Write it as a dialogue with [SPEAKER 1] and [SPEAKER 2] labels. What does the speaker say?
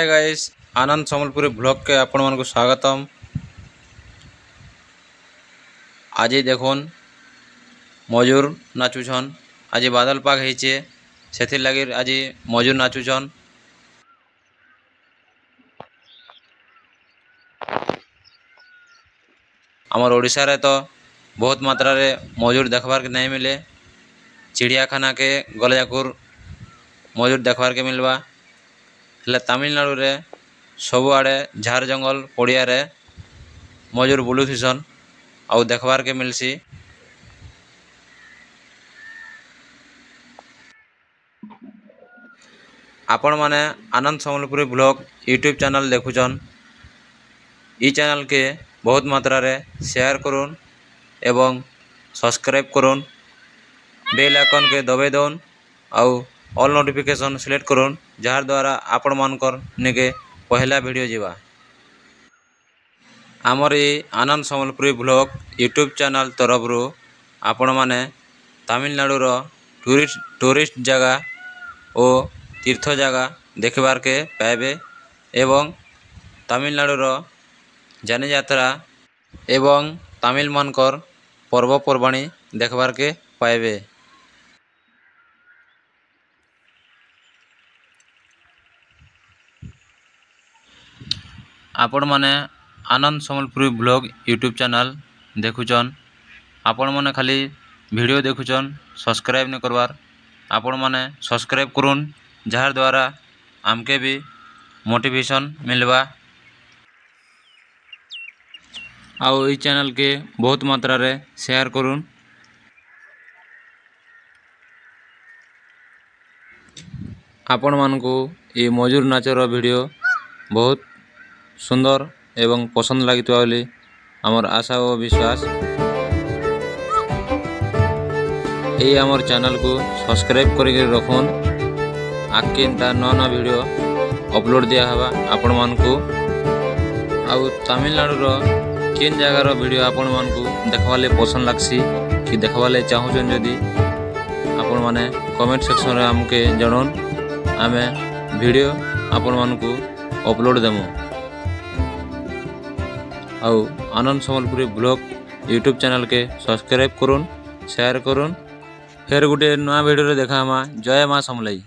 [SPEAKER 1] Hi guys आनंद Sambalpuri blog के आपण मन को स्वागतम। आज देखुन मजूर नाचुछन। आज बादल पाग होइछे सेथिर लागि आज मजूर नाचुछन। आमर ओडिशा रे तो बहुत मात्रा रे मजूर देखबार के नहीं मिले। चिड़ियाखाना के गले जाकुर मजूर देखबार के मिलवा हेले तमिलनाडु रे सब आड़े झार जंगल पड़िया रे मजूर बुलुथिसन आउ देखबार के मिलसी। आपण माने आनंद सम्बलपुरी ब्लॉग यूट्यूब चैनल देखुछन। ई चैनल के बहुत मात्रा रे शेयर करुन एवं सब्सक्राइब करुन। बेल आइकन के दबाई दउन आउ ऑल नोटिफिकेशन सिलेक्ट करुन जार द्वारा आपण मानकर निके पहला वीडियो जीवा। आमर ये आनंद सम्बलपुरी ब्लॉग यूट्यूब चैनल तरफ रू आपण माने तमिलनाडु रो टूरिस्ट जगह और तीर्थ जगह देखबार के पाइबे एवं तमिलनाडु रो जानी यात्रा एवं तमिल मानकर पर्वपर्वाणी देखबार के पाइबे। आपण माने आनंद सम्बलपुरी ब्लॉग यूट्यूब चैनल देखुछन। आपण माने खाली वीडियो देखुछन सब्सक्राइब नहीं करवार। आपण माने सब्सक्राइब करुन जार द्वारा आमके भी मोटिवेशन मिलवा। आउ ई चैनल के बहुत मात्रा रे शेयर करुन। आपण मानकु ये मजूर नाचर वीडियो बहुत सुंदर एवं पसंद लगिता बोली आमर आशा और विश्वास। ये आमर चैनल को सब्सक्राइब करके रखुन। आगे एंता नवा वीडियो अपलोड दिया हवा आपण मानकु। आउ तमिलनाडु रो किन जगार वीडियो आपण मानकु देखवाले पसंद लागसी कि देखवाले चाहुछन जदी आपण माने कमेंट सेक्शन रे हमके जणोन। आमे वीडियो आपण मानकु अपलोड देमु। आउ आनंद सम्बलपुरी ब्लॉग यूट्यूब चैनल के सब्सक्राइब करुन शेयर करुन। फिर गोटे नया वीडियो देखा जय माँ समलाई।